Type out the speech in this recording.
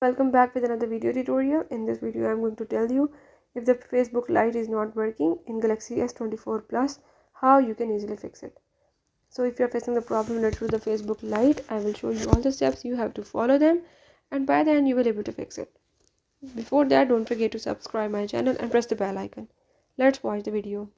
Welcome back with another video tutorial. In this video I'm going to tell you if the Facebook Lite is not working in Galaxy S24 Plus, how you can easily fix it. So if you're facing the problem related to the Facebook Lite, I will show you all the steps. You have to follow them and by then you will be able to fix it. Before that, don't forget to subscribe my channel and press the bell icon. Let's watch the video.